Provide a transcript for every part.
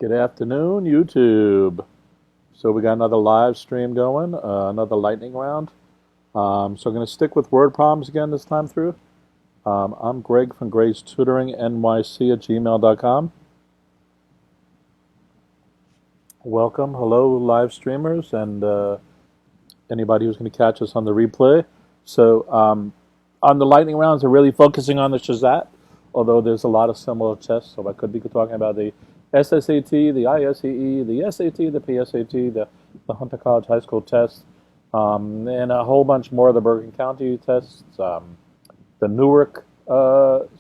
Good afternoon, YouTube. So we got another live stream going, another lightning round. So I'm going to stick with word problems again this time through. I'm Greg from GregsTutoringNYC at gmail.com. Welcome, hello live streamers and anybody who's going to catch us on the replay. So on the lightning rounds, we're really focusing on the SHSAT, although there's a lot of similar tests. So I could be talking about the SSAT, the ISEE, the SAT, the PSAT, the Hunter College High School test, and a whole bunch more of the Bergen County tests, the Newark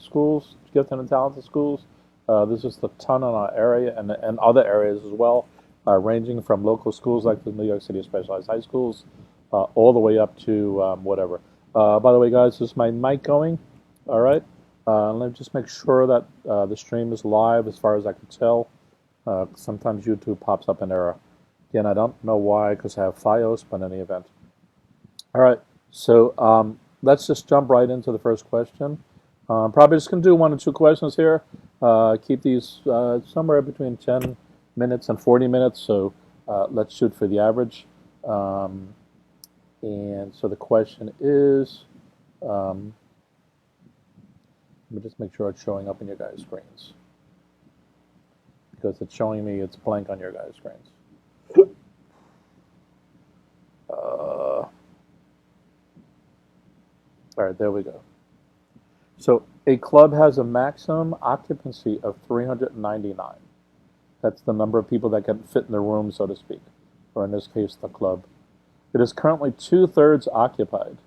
schools, gifted and talented schools. There's just a ton in our area and other areas as well, ranging from local schools like the New York City Specialized High Schools, all the way up to whatever. By the way, guys, is my mic going? All right. Let me just make sure that the stream is live as far as I can tell. Sometimes YouTube pops up an error. Again, I don't know why, because I have FiOS, but in any event. All right, so let's just jump right into the first question. Probably just going to do 1 or 2 questions here. Keep these somewhere between 10 minutes and 40 minutes, so let's shoot for the average. And so the question is, let me just make sure it's showing up in your guys' screens, because it's showing me it's blank on your guys' screens. All right, there we go. So a club has a maximum occupancy of 399. That's the number of people that can fit in the room, so to speak, or in this case, the club. It is currently 2/3 occupied.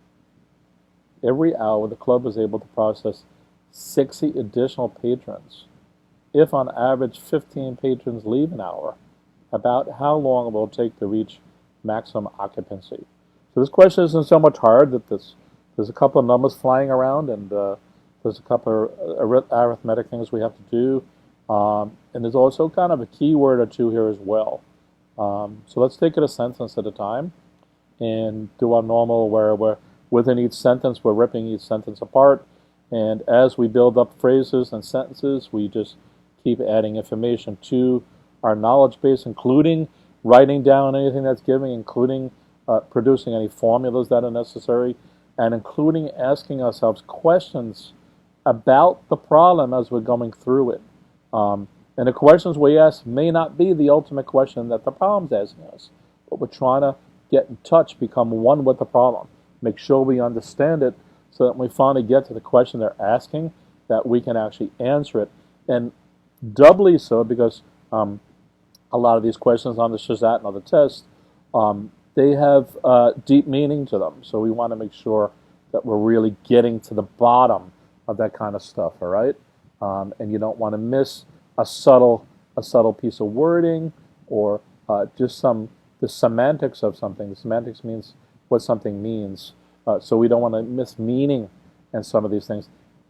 Every hour, the club is able to process 60 additional patrons. If on average 15 patrons leave an hour, about how long will it take to reach maximum occupancy? So this question isn't so much hard that there's a couple of numbers flying around, and there's a couple of arithmetic things we have to do. And there's also kind of a keyword or two here as well. So let's take it a sentence at a time and do our normal where we're within each sentence, we're ripping each sentence apart. And as we build up phrases and sentences, we just keep adding information to our knowledge base, including writing down anything that's given, including producing any formulas that are necessary, and including asking ourselves questions about the problem as we're going through it. And the questions we ask may not be the ultimate question that the problem's asking us, but we're trying to get in touch, become one with the problem, make sure we understand it, so that when we finally get to the question they're asking, that we can actually answer it. And doubly so because a lot of these questions on the SHSAT and other tests, they have deep meaning to them. So we want to make sure that we're really getting to the bottom of that kind of stuff, all right? And you don't want to miss a subtle piece of wording or just the semantics of something. The semantics means what something means. So we don't want to miss meaning in some of these things.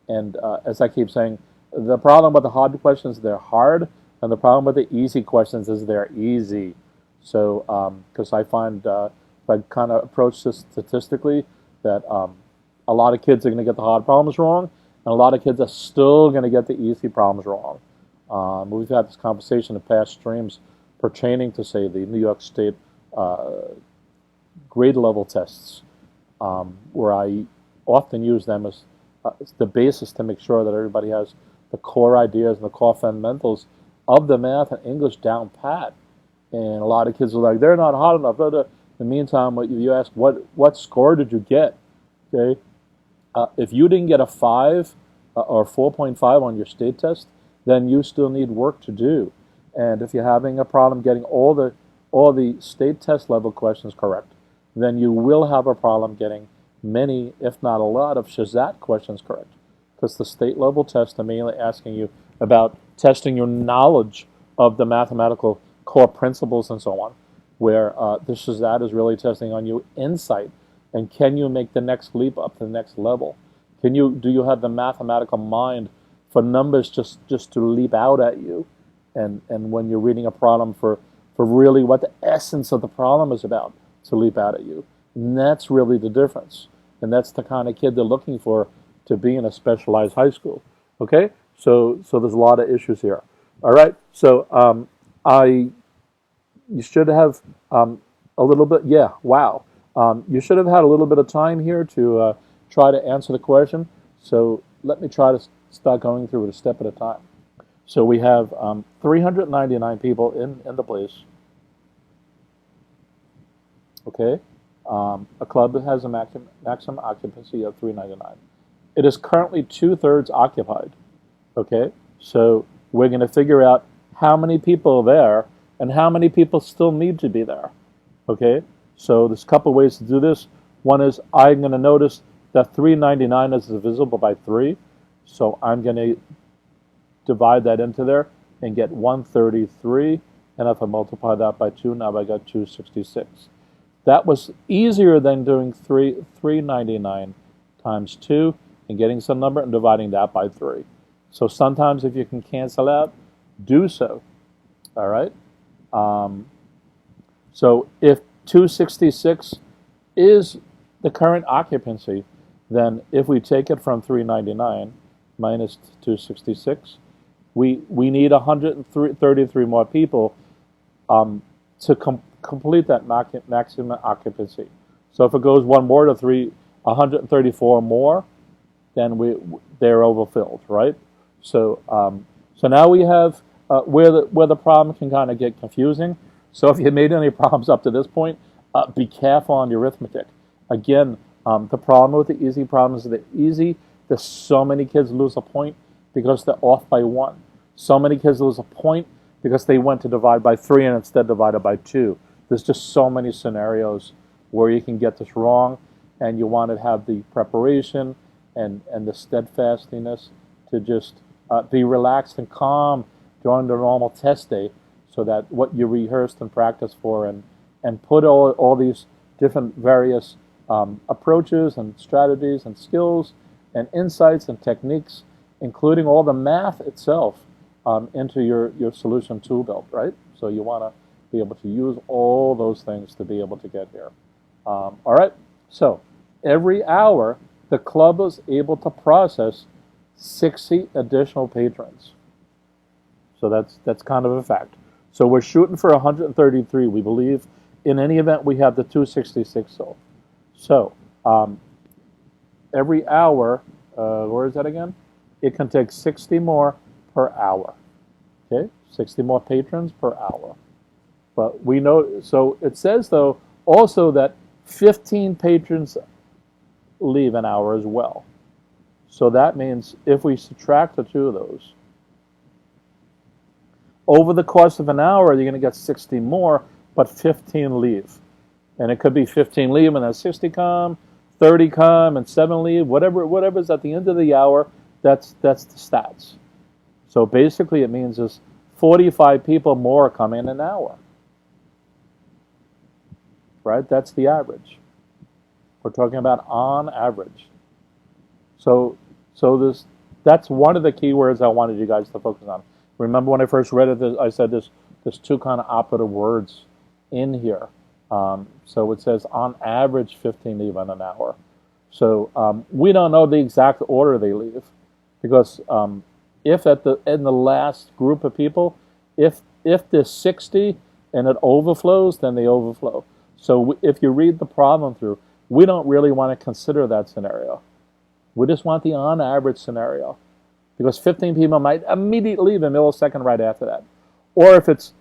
And as I keep saying, the problem with the hard questions, they're hard, and the problem with the easy questions is they're easy. So, because I find, if I kind of approach this statistically, that a lot of kids are going to get the hard problems wrong, and a lot of kids are still going to get the easy problems wrong. We've had this conversation in past streams pertaining to, say, the New York State grade level tests, where I often use them as the basis to make sure that everybody has the core ideas and the core fundamentals of the math and English down pat. And a lot of kids are like, they're not hard enough. In the meantime, you ask, what score did you get? Okay, if you didn't get a 5 or 4.5 on your state test, then you still need work to do. And if you're having a problem getting all the state test level questions correct, then you will have a problem getting many, if not a lot, of SHSAT questions correct. Because the state level tests are mainly asking you about testing your knowledge of the mathematical core principles and so on, where the SHSAT is really testing on your insight, and can you make the next leap up to the next level? Do you have the mathematical mind for numbers just to leap out at you, and when you're reading a problem for really what the essence of the problem is about, to leap out at you? And that's really the difference, and that's the kind of kid they're looking for to be in a specialized high school. Okay, so there's a lot of issues here. All right, so You should have a little bit, yeah, wow. You should have had a little bit of time here to try to answer the question. So let me try to start going through it a step at a time. So we have 399 people in the place. Okay. A club has a maximum occupancy of 399. It is currently 2/3 occupied. Okay. So we're going to figure out how many people are there and how many people still need to be there. Okay. So there's a couple ways to do this. One is I'm going to notice that 399 is divisible by 3. So I'm going to divide that into there and get 133. And if I multiply that by 2, now I got 266. That was easier than doing 399 times 2 and getting some number and dividing that by 3. So sometimes if you can cancel out, do so. All right? So if 266 is the current occupancy, then if we take it from 399 minus 266, we need 133 more people to complete that maximum occupancy. So if it goes one more to 134 more, then they're overfilled, right? So so now we have where the problem can kind of get confusing. So if you made any problems up to this point, be careful on your arithmetic. Again, the problem with the easy problems is that there's so many kids lose a point because they're off by 1. So many kids lose a point because they went to divide by 3 and instead divided by 2. There's just so many scenarios where you can get this wrong, and you want to have the preparation and the steadfastness to just be relaxed and calm during the normal test day, so that what you rehearsed and practiced for and put all these different various approaches and strategies and skills and insights and techniques, including all the math itself, into your solution tool belt, right? So you want to be able to use all those things to be able to get here. All right, so every hour, the club was able to process 60 additional patrons. So that's kind of a fact. So we're shooting for 133. We believe in any event we have the 266 sold. So every hour, where is that again? It can take 60 more per hour. Okay, 60 more patrons per hour. But we know, so it says though also that 15 patrons leave an hour as well. So that means if we subtract the 2 of those, over the course of an hour, you're going to get 60 more, but 15 leave. And it could be 15 leave and then 60 come, 30 come, and 7 leave, whatever's at the end of the hour, that's the stats. So basically it means is 45 people more come in an hour. Right? That's the average. We're talking about on average. So that's one of the keywords I wanted you guys to focus on. Remember when I first read it, I said there's 2 kind of operative words in here. So it says on average 15 leave in an hour. So we don't know the exact order they leave, because if in the last group of people, if there's 60 and it overflows, then they overflow. So if you read the problem through, we don't really want to consider that scenario. We just want the on average scenario, because 15 people might immediately leave a millisecond right after that. Or if it's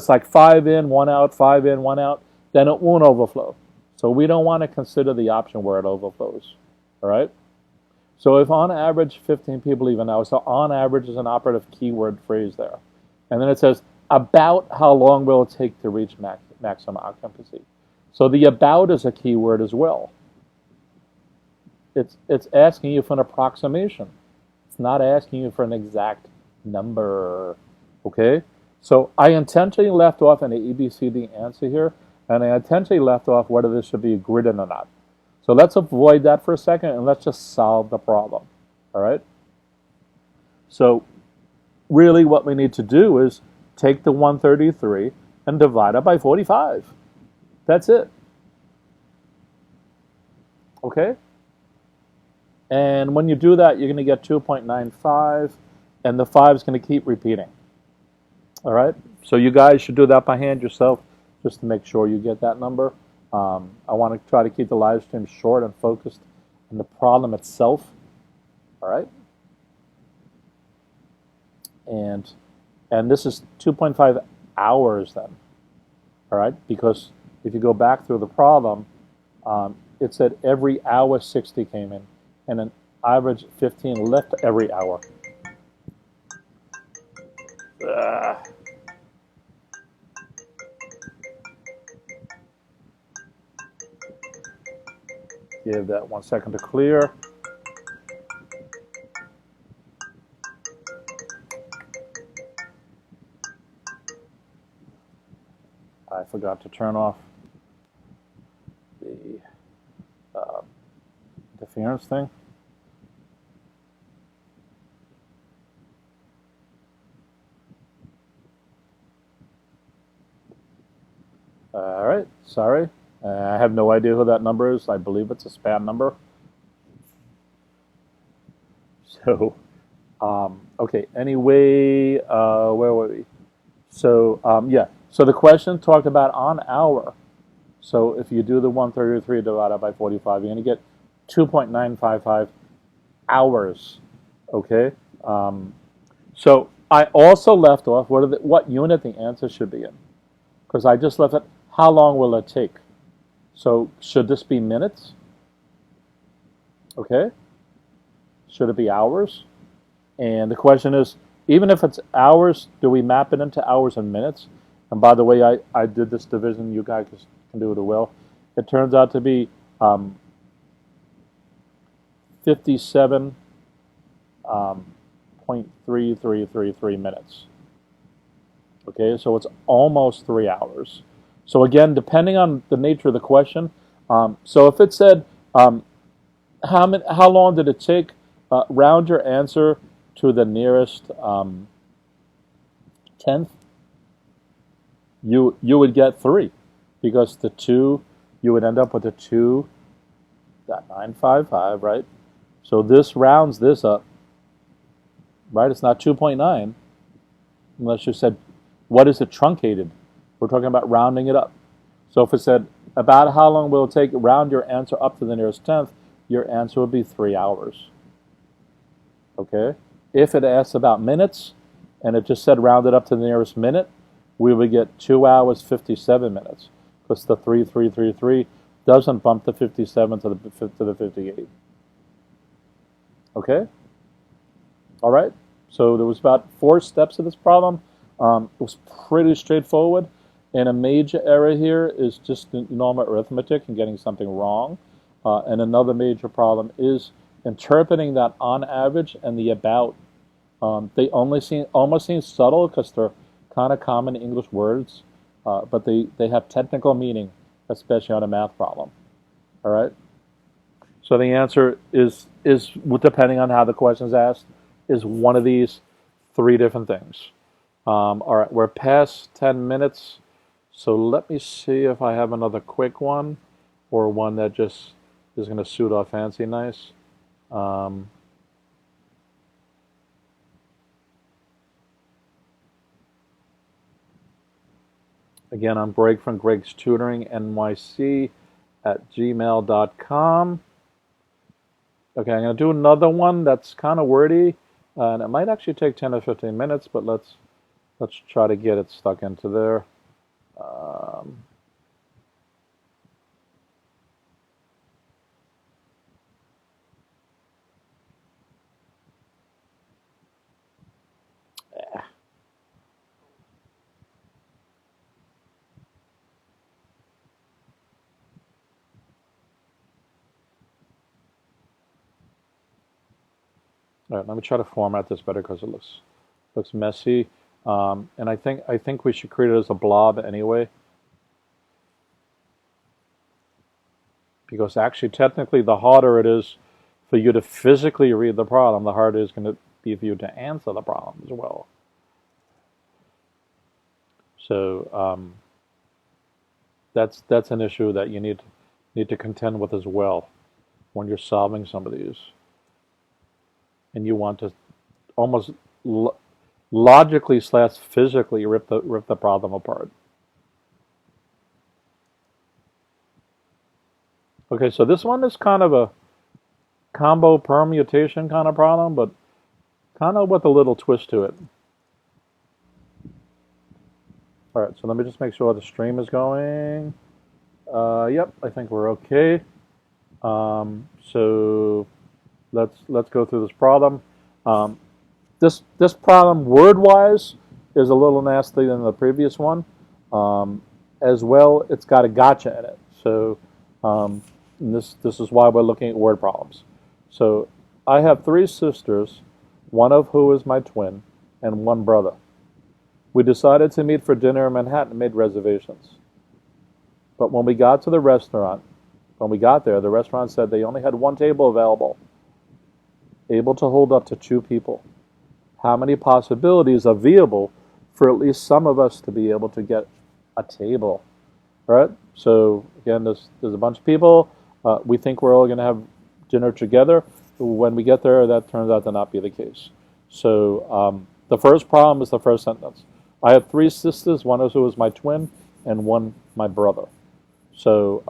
like 5 in, 1 out, 5 in, 1 out, then it won't overflow. So we don't want to consider the option where it overflows. All right? So if on average 15 people leave an hour, so on average is an operative keyword phrase there. And then it says, about how long will it take to reach maximum occupancy? So the about is a keyword as well. It's asking you for an approximation. It's not asking you for an exact number. Okay? So I intentionally left off an ABCD answer here, and I intentionally left off whether this should be gridded or not. So let's avoid that for a second, and let's just solve the problem. All right? So really what we need to do is take the 133 and divide it by 45. That's it. Okay? And when you do that, you're going to get 2.95, and the 5 is going to keep repeating. All right, so you guys should do that by hand yourself just to make sure you get that number. I want to try to keep the live stream short and focused on the problem itself. All right, and this is 2.5 hours then. All right, because if you go back through the problem, it said every hour 60 came in, and an average 15 left every hour. Give that 1 second to clear. I forgot to turn off the interference thing. All right, sorry. I have no idea who that number is. I believe it's a spam number. So, okay, anyway, where were we? So, yeah, so the question talked about on hour. So if you do the 133 divided by 45, you're going to get 2.955 hours, okay? So I also left off what unit the answer should be in, because I just left it, how long will it take? So should this be minutes? Okay. Should it be hours? And the question is, even if it's hours, do we map it into hours and minutes? And by the way, I did this division. You guys can do it as well. It turns out to be 57.3333 minutes. Okay, so it's almost 3 hours. So again, depending on the nature of the question, so if it said, how long did it take, round your answer to the nearest tenth, you would get 3, because the 2, you would end up with a 2.955, right? So this rounds this up, right? It's not 2.9, unless you said, what is it truncated? We're talking about rounding it up. So if it said, about how long will it take, round your answer up to the nearest tenth, your answer would be 3 hours. Okay? If it asks about minutes, and it just said round it up to the nearest minute, we would get 2 hours, 57 minutes, because the 3333 doesn't bump the 57 to the 58. Okay? All right? So there was about 4 steps of this problem. It was pretty straightforward. And a major error here is just normal arithmetic and getting something wrong. And another major problem is interpreting that on average and the about. They almost seem subtle because they're kind of common English words, but they have technical meaning, especially on a math problem. All right? So the answer is depending on how the question is asked, is one of these 3 different things. All right, we're past 10 minutes. So let me see if I have another quick one, or one that just is going to suit our fancy nice. Again, I'm Greg from GregsTutoringNYC at gmail.com. Okay, I'm going to do another one that's kind of wordy, and it might actually take 10 or 15 minutes, but let's try to get it stuck into there. All right, let me try to format this better because it looks messy. And I think we should create it as a blob anyway, because actually technically the harder it is for you to physically read the problem, the harder it is going to be for you to answer the problem as well. So that's an issue that you need to contend with as well when you're solving some of these, and you want to almost logically / physically rip the problem apart. Okay, so this one is kind of a combo permutation kind of problem, but kind of with a little twist to it. All right, so let me just make sure the stream is going. Yep, I think we're okay. So let's go through this problem. This problem, word-wise, is a little nastier than the previous one. As well, it's got a gotcha in it. So this is why we're looking at word problems. So I have 3 sisters, one of who is my twin, and 1 brother. We decided to meet for dinner in Manhattan and made reservations. But when we got to the restaurant, when we got there, the restaurant said they only had 1 table available, able to hold up to 2 people. How many possibilities are viable for at least some of us to be able to get a table? All right? So again, there's a bunch of people. We think we're all going to have dinner together. When we get there, that turns out to not be the case. So the first problem is the first sentence. I have 3 sisters, one of who is my twin, and 1 my brother. So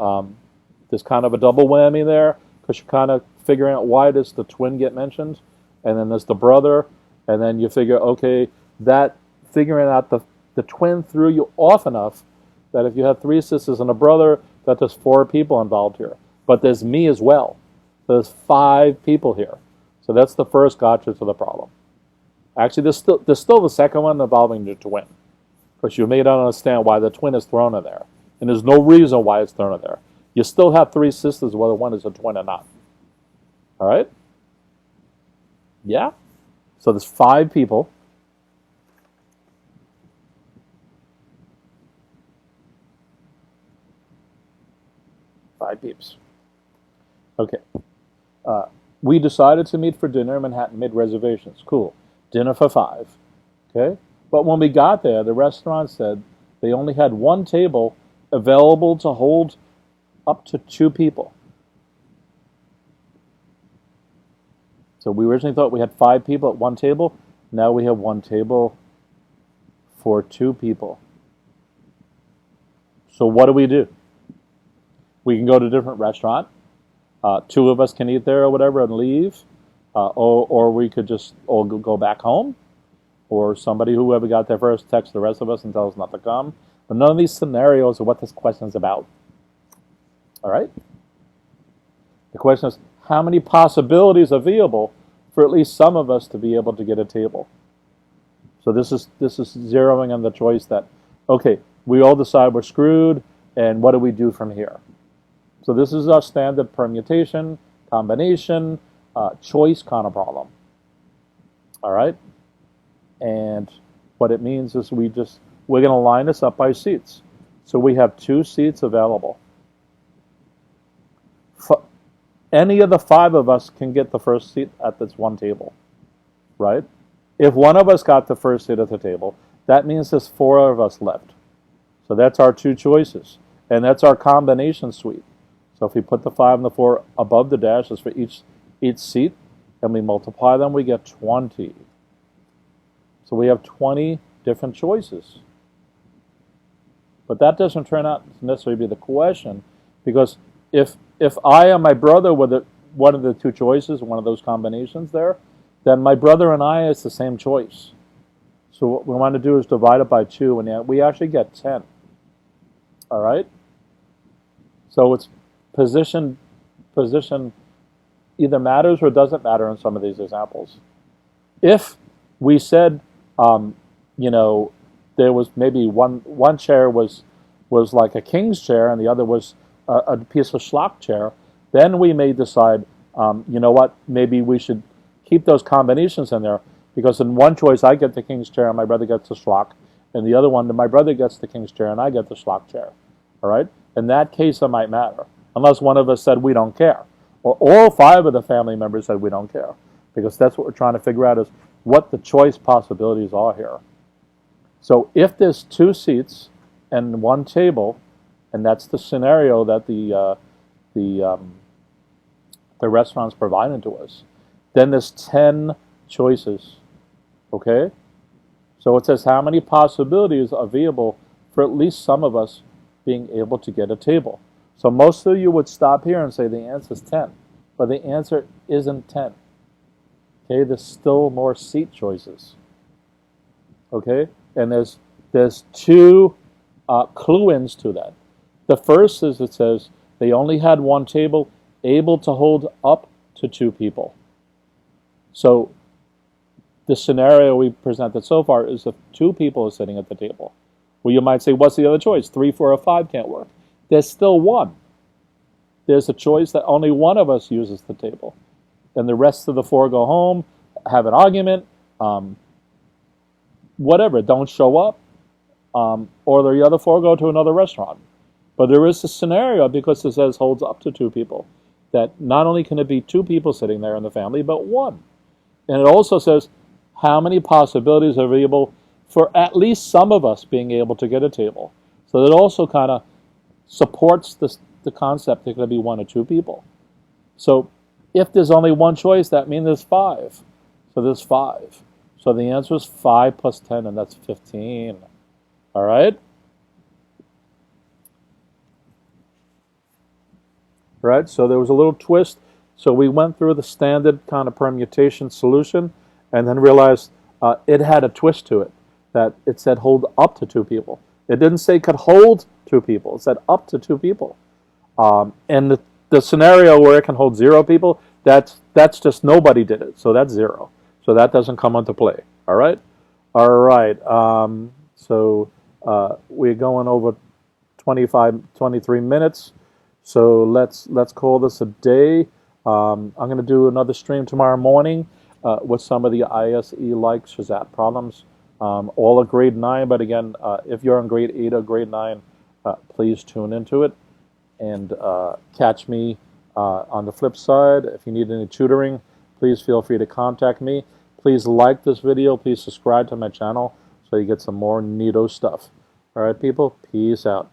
there's kind of a double whammy there, because you're kind of figuring out why does the twin get mentioned, and then there's the brother, and then you figure, okay, that figuring out the twin threw you off enough that if you have 3 sisters and a brother, that there's 4 people involved here. But there's me as well. So there's 5 people here. So that's the first gotcha to the problem. Actually, there's still the second one involving the twin, because you may not understand why the twin is thrown in there. And there's no reason why it's thrown in there. You still have 3 sisters, whether one is a twin or not. All right? Yeah? So there's 5 people. Five peeps. Okay. We decided to meet for dinner in Manhattan, made reservations. Cool. Dinner for 5. Okay? But when we got there, the restaurant said they only had 1 table available to hold up to 2 people. So we originally thought we had 5 people at 1 table. Now we have 1 table for 2 people. So what do? We can go to a different restaurant. 2 of us can eat there or whatever and leave. Or we could just all go back home. Or somebody, whoever got there first, text the rest of us and tell us not to come. But none of these scenarios are what this question is about. All right? The question is, how many possibilities are viable for at least some of us to be able to get a table? So this is zeroing on the choice that, okay, we all decide we're screwed, and what do we do from here? So this is our standard permutation, combination, choice kind of problem. All right? And what it means is we're going to line this up by seats. So we have 2 seats available. Any of the 5 of us can get the first seat at this 1 table, right? If one of us got the first seat at the table, that means there's 4 of us left. So that's our 2 choices. And that's our combination suite. So if we put the 5 and the 4 above the dashes for each seat, and we multiply them, we get 20. So we have 20 different choices. But that doesn't turn out to necessarily be the question, because if I and my brother were one of the 2 choices, one of those combinations there, then my brother and I is the same choice. So what we want to do is divide it by 2, and we actually get 10. All right? So it's position either matters or doesn't matter in some of these examples. If we said, there was maybe one chair was like a king's chair and the other was a piece of schlock chair, then we may decide, you know what, maybe we should keep those combinations in there, because in one choice I get the king's chair and my brother gets the schlock, and the other one, my brother gets the king's chair and I get the schlock chair. All right? In that case, it might matter, unless one of us said we don't care, or all 5 of the family members said we don't care, because that's what we're trying to figure out is what the choice possibilities are here. So if there's 2 seats and 1 table, and that's the scenario that the restaurant's providing to us, then there's 10 choices, okay? So it says how many possibilities are available for at least some of us being able to get a table. So most of you would stop here and say the answer is 10, but the answer isn't 10. Okay, there's still more seat choices. Okay, and there's two clue-ins to that. The first is it says they only had one table able to hold up to 2 people. So the scenario we presented so far is if 2 people are sitting at the table. Well, you might say, what's the other choice? 3, 4, or 5 can't work. There's still one. There's a choice that only one of us uses the table. And the rest of the 4 go home, have an argument, whatever, don't show up, or the other 4 go to another restaurant. But there is a scenario, because it says holds up to 2 people, that not only can it be 2 people sitting there in the family, but 1. And it also says how many possibilities are available for at least some of us being able to get a table. So that also kind of supports the concept there could be 1 or 2 people. So if there's only one choice, that means there's 5. So there's 5. So the answer is 5 plus 10, and that's 15. All right? Right, so there was a little twist. So we went through the standard kind of permutation solution and then realized it had a twist to it, that it said hold up to 2 people. It didn't say could hold 2 people. It said up to 2 people. And the scenario where it can hold 0 people, that's just nobody did it. So that's 0. So that doesn't come into play. All right? All right. So we're going over 23 minutes. So let's call this a day. I'm going to do another stream tomorrow morning with some of the ISEE-like SHSAT problems. All are grade 9, but again, if you're in grade 8 or grade 9, please tune into it. And catch me on the flip side. If you need any tutoring, please feel free to contact me. Please like this video. Please subscribe to my channel so you get some more neato stuff. All right, people? Peace out.